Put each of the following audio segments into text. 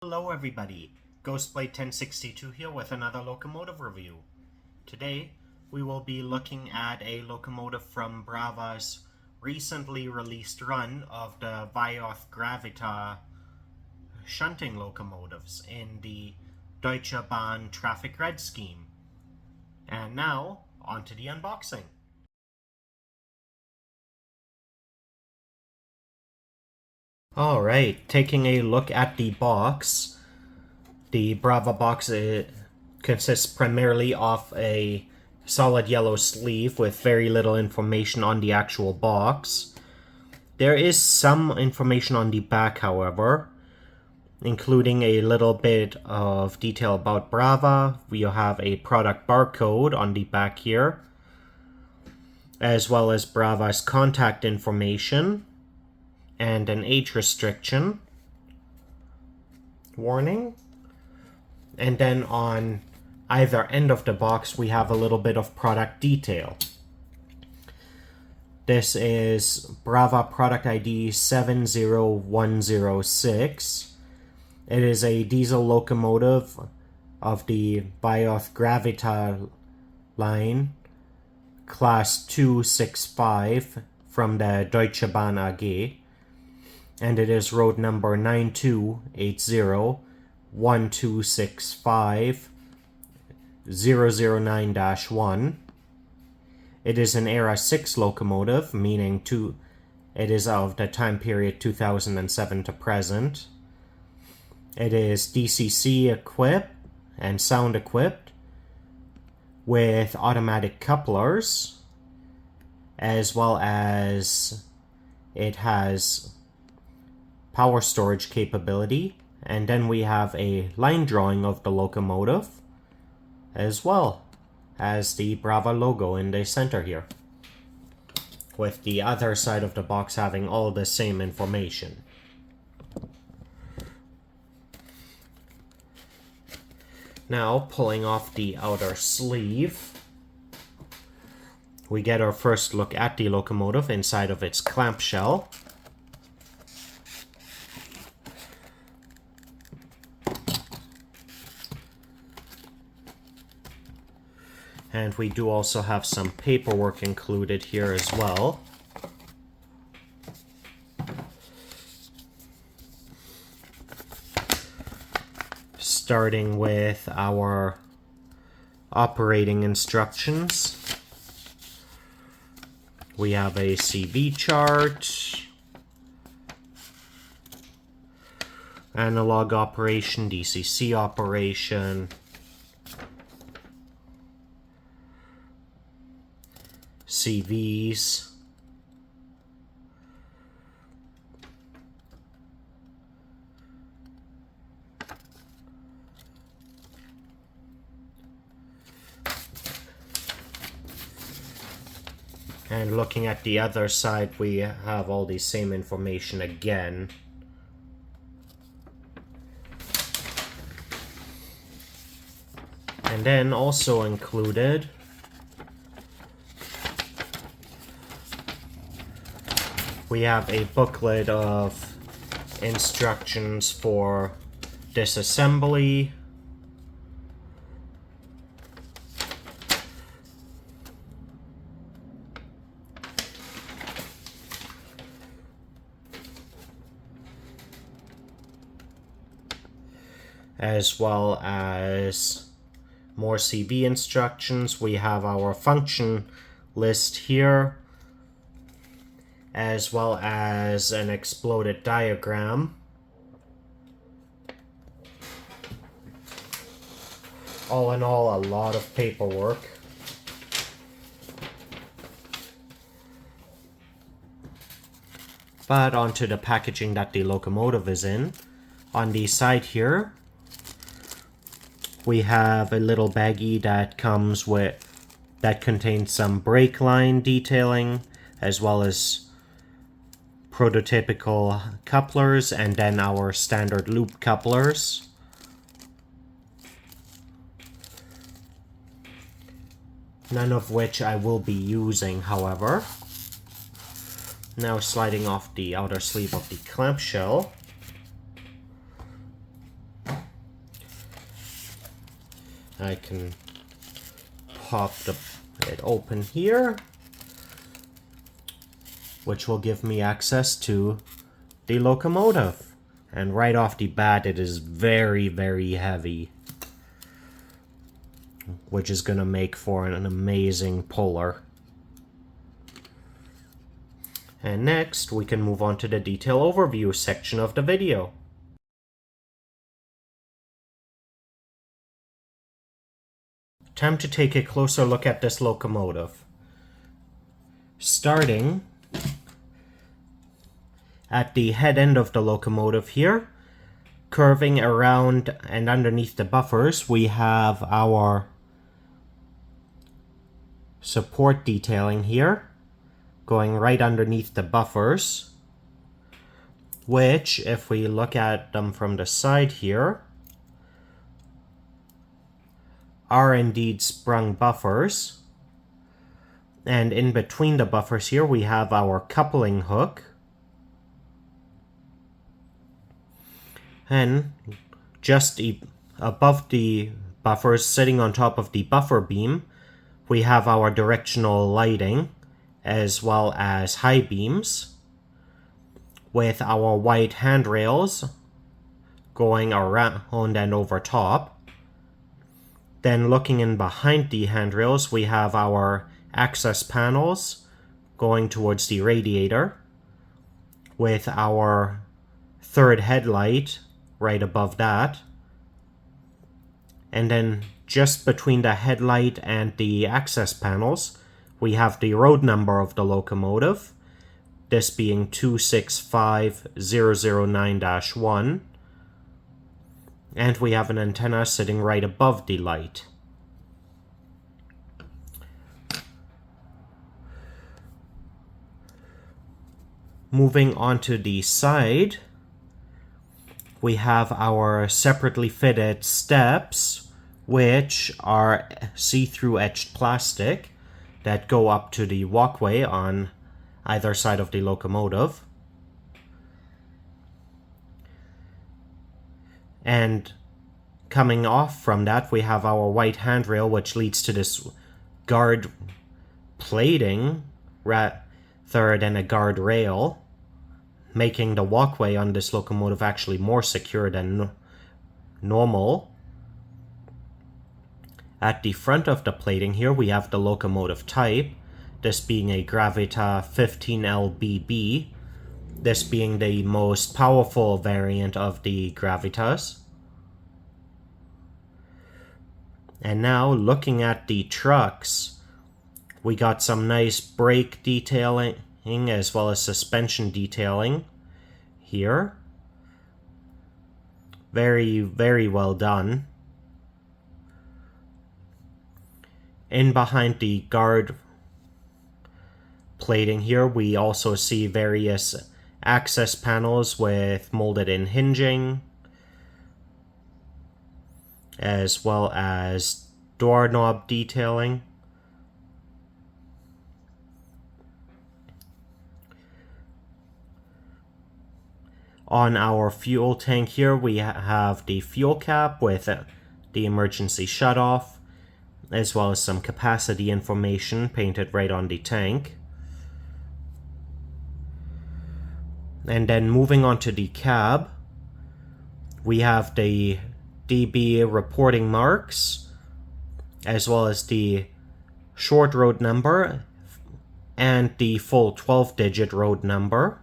Hello everybody, Ghostblade 1062 here with another locomotive review. Today we will be looking at a locomotive from Brawa's recently released run of the Voith Gravita shunting locomotives in the Deutsche Bahn Traffic Red scheme. And now, on to the unboxing. Alright, taking a look at the box. The Brawa box consists primarily of a solid yellow sleeve with very little information on the actual box. There is some information on the back, however, including a little bit of detail about Brawa. We have a product barcode on the back here, as well as Brawa's contact information and an age restriction warning. And then on either end of the box we have a little bit of product detail. This is Brawa product ID 70106. It is a diesel locomotive of the Voith Gravita line, class 265 from the Deutsche Bahn AG. And it is road number 9280-1265-009-1. It is an Era 6 locomotive, meaning it is of the time period 2007 to present. It is DCC equipped and sound equipped with automatic couplers, as well as it has power storage capability, and then we have a line drawing of the locomotive, as well as the Brawa logo in the center here, with the other side of the box having all the same information. Now, pulling off the outer sleeve, we get our first look at the locomotive inside of its clamshell. And we do also have some paperwork included here as well. Starting with our operating instructions. We have a CV chart, analog operation, DCC operation, CVs, and looking at the other side we have all the same information again. And then also included we have a booklet of instructions for disassembly, as well as more CV instructions. We have our function list here, as well as an exploded diagram. All in all, a lot of paperwork. But onto the packaging that the locomotive is in. On the side here, we have a little baggie that contains some brake line detailing, as well as prototypical couplers, and then our standard loop couplers. None of which I will be using, however. Now sliding off the outer sleeve of the clamshell. I can pop it open here, which will give me access to the locomotive. And right off the bat, it is very, very heavy, which is going to make for an amazing puller. And next, we can move on to the detail overview section of the video. Time to take a closer look at this locomotive. Starting at the head end of the locomotive here, curving around and underneath the buffers, we have our support detailing here, going right underneath the buffers, which, if we look at them from the side here, are indeed sprung buffers. And in between the buffers here, we have our coupling hook. And just above the buffers, sitting on top of the buffer beam, we have our directional lighting, as well as high beams, with our white handrails going around and over top. Then looking in behind the handrails, we have our access panels going towards the radiator, with our third headlight right above that. And then just between the headlight and the access panels, we have the road number of the locomotive, this being 265009-1, and we have an antenna sitting right above the light. Moving on to the side, we have our separately fitted steps, which are see-through etched plastic that go up to the walkway on either side of the locomotive. And coming off from that, we have our white handrail, which leads to this guard plating rather than a guard rail, making the walkway on this locomotive actually more secure than normal. At the front of the plating here, we have the locomotive type, this being a Gravita 15LBB, this being the most powerful variant of the Gravitas. And now, looking at the trucks, we got some nice brake detailing as well as suspension detailing here. Very, very well done. In behind the guard plating here, we also see various access panels with molded in hinging, as well as doorknob detailing. On our fuel tank here, we have the fuel cap with the emergency shutoff, as well as some capacity information painted right on the tank. And then moving on to the cab, we have the DB reporting marks, as well as the short road number and the full 12-digit road number.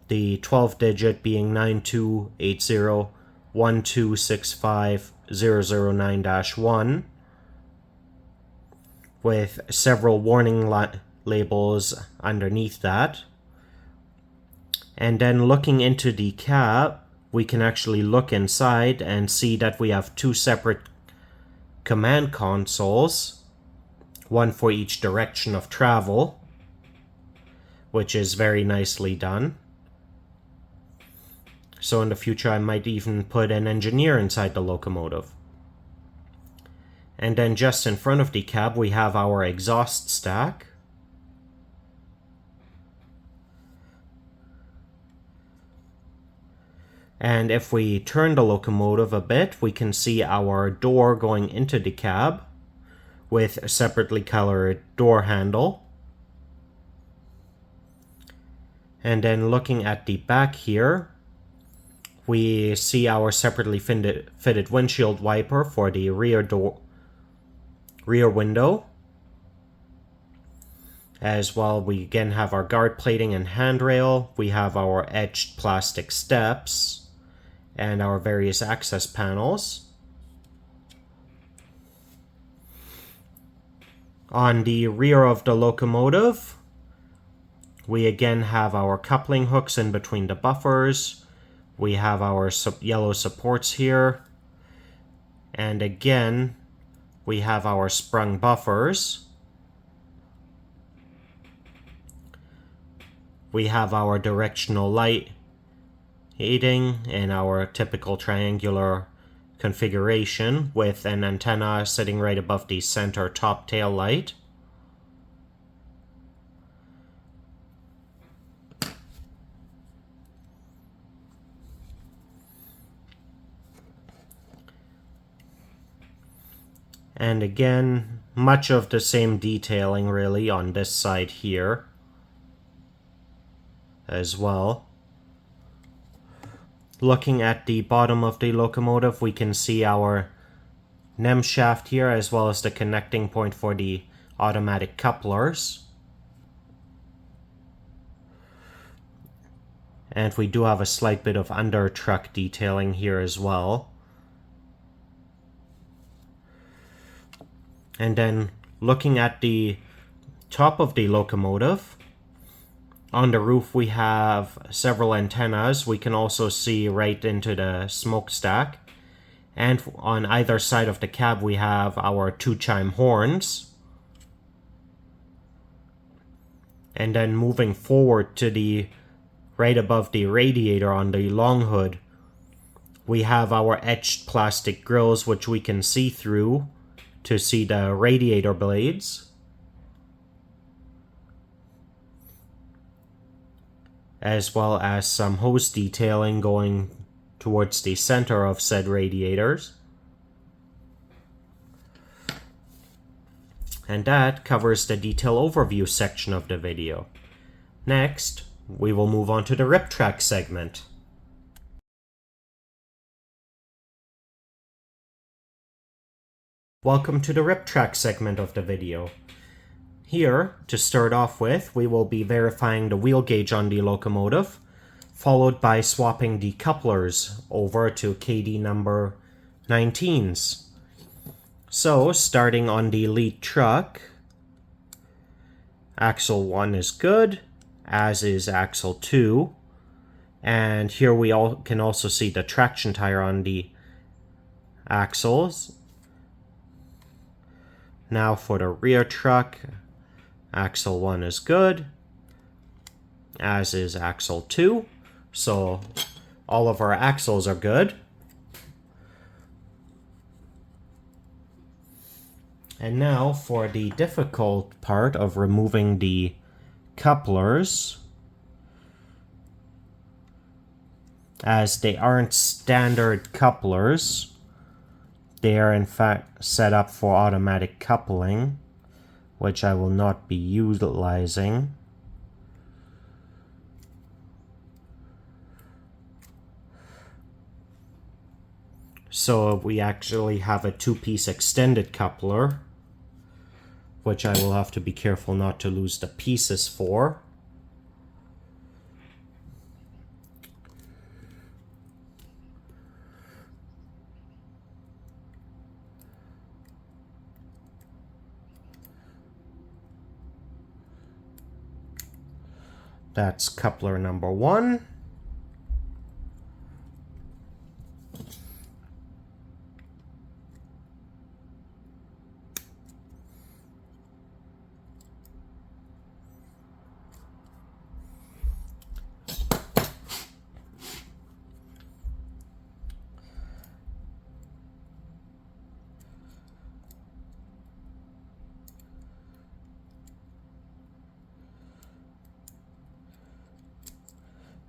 The 12-digit being 928012650009-1, with several warning labels underneath that. And then looking into the cab, we can actually look inside and see that we have two separate command consoles, one for each direction of travel, which is very nicely done. So in the future, I might even put an engineer inside the locomotive. And then just in front of the cab, we have our exhaust stack. And if we turn the locomotive a bit, we can see our door going into the cab with a separately colored door handle. And then looking at the back here, we see our separately fitted windshield wiper for the rear window. As well, we again have our guard plating and handrail. We have our edged plastic steps and our various access panels. On the rear of the locomotive, we again have our coupling hooks in between the buffers. We have our yellow supports here. And again, we have our sprung buffers. We have our directional light aiding in our typical triangular configuration with an antenna sitting right above the center top tail light. And again, much of the same detailing really on this side here as well. Looking at the bottom of the locomotive, we can see our NEM shaft here as well as the connecting point for the automatic couplers. And we do have a slight bit of under truck detailing here as well. And then looking at the top of the locomotive, on the roof we have several antennas. We can also see right into the smokestack. And on either side of the cab we have our 2 chime horns. And then moving forward to the right above the radiator on the long hood, we have our etched plastic grills which we can see through to see the radiator blades. As well as some hose detailing going towards the center of said radiators. And that covers the detail overview section of the video. Next, we will move on to the rip track segment. Welcome to the rip track segment of the video. Here, to start off with, we will be verifying the wheel gauge on the locomotive, followed by swapping the couplers over to KD number 19s. So, starting on the lead truck, axle 1 is good, as is axle 2. And here we can also see the traction tire on the axles. Now for the rear truck, axle 1 is good, as is axle 2. So all of our axles are good. And now for the difficult part of removing the couplers, as they aren't standard couplers. They are in fact set up for automatic coupling, which I will not be utilizing. So we actually have a 2-piece extended coupler, which I will have to be careful not to lose the pieces for. That's coupler number 1.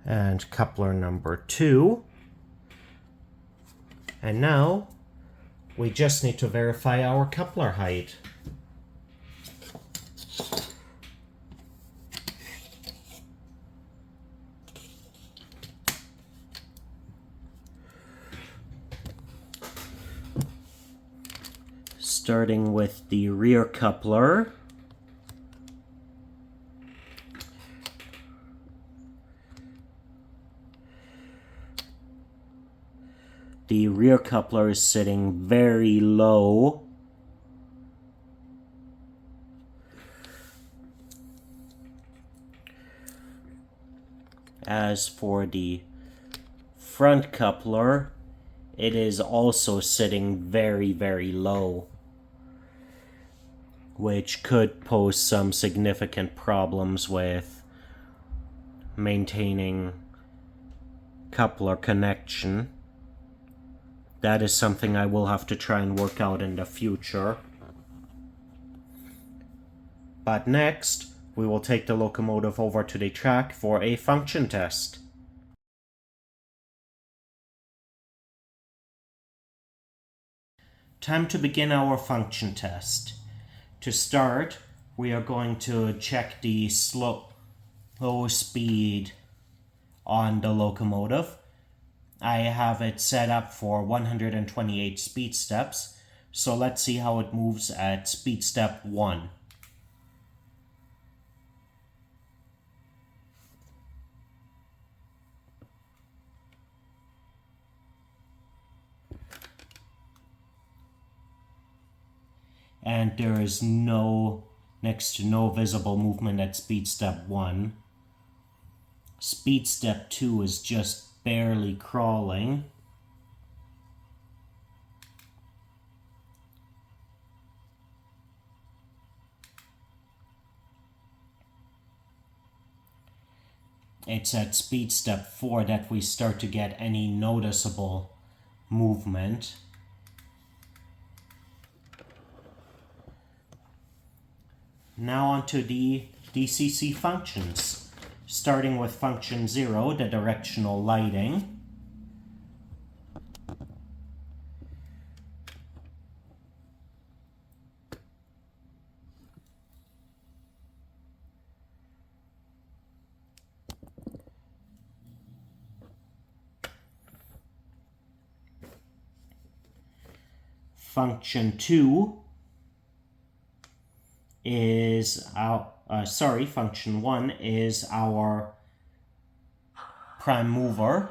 And coupler number 2. And now we just need to verify our coupler height. Starting with the rear coupler. The rear coupler is sitting very low. As for the front coupler, it is also sitting very, very low, which could pose some significant problems with maintaining coupler connection. That is something I will have to try and work out in the future. But next, we will take the locomotive over to the track for a function test. Time to begin our function test. To start, we are going to check the slow speed on the locomotive. I have it set up for 128 speed steps, so let's see how it moves at speed step 1. And there is next to no visible movement at speed step 1. Speed step 2 is just barely crawling. It's at speed step 4 that we start to get any noticeable movement. Now onto the DCC functions. Starting with function 0, the directional lighting. Function 2 is function 1 is our prime mover.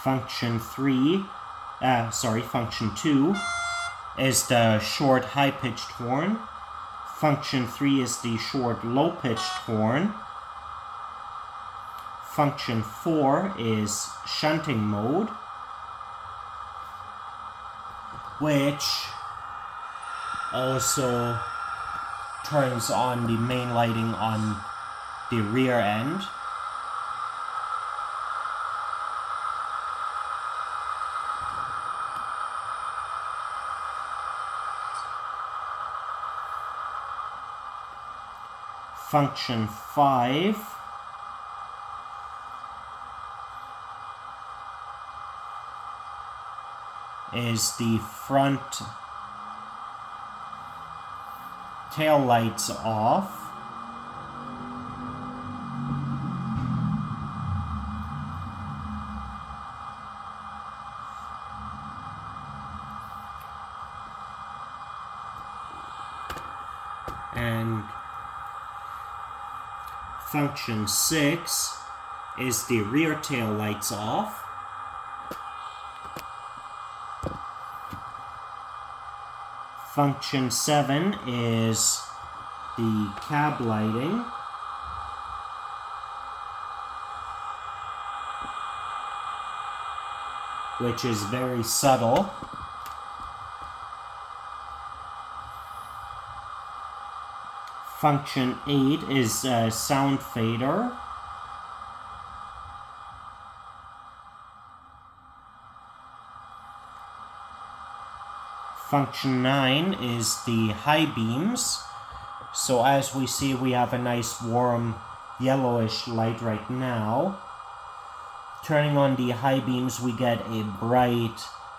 Function 2 is the short high-pitched horn. Function 3 is the short low-pitched horn. Function 4 is shunting mode, which also turns on the main lighting on the rear end. Function 5 is the front tail lights off. And function 6 is the rear tail lights off. Function 7 is the cab lighting. which is very subtle. Function 8 is a sound fader. Function 9 is the high beams. So as we see, we have a nice warm yellowish light right now. Turning on the high beams, we get a bright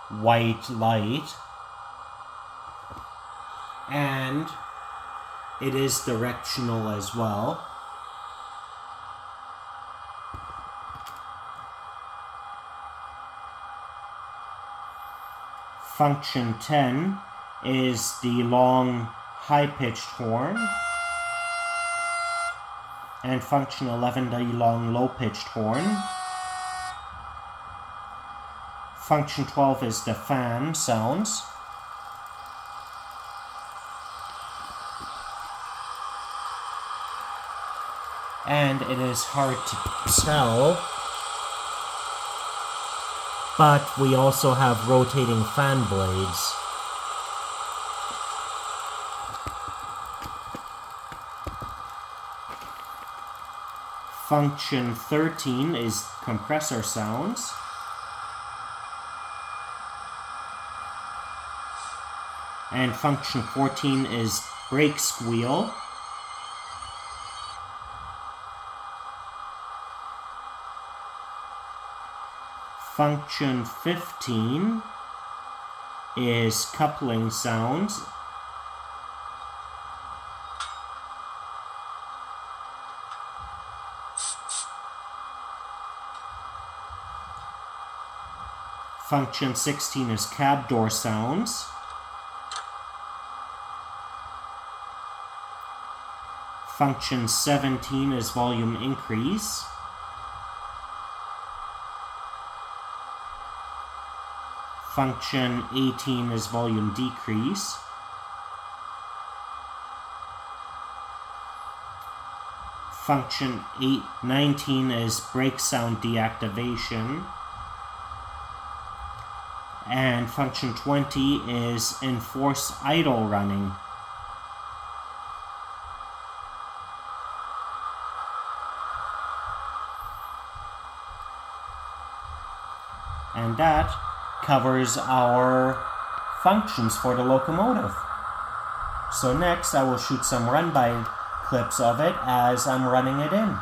white light. And it is directional as well. Function 10 is the long high-pitched horn, and function 11 the long low-pitched horn. Function 12 is the fan sounds. And it is hard to tell, but we also have rotating fan blades. Function 13 is compressor sounds. And function 14 is brake squeal. Function 15 is coupling sounds. Function 16 is cab door sounds. Function 17 is volume increase. Function 18 is volume decrease. Function 19 is brake sound deactivation. And function 20 is enforce idle running. And that covers our functions for the locomotive. So next I will shoot some run-by clips of it as I'm running it in.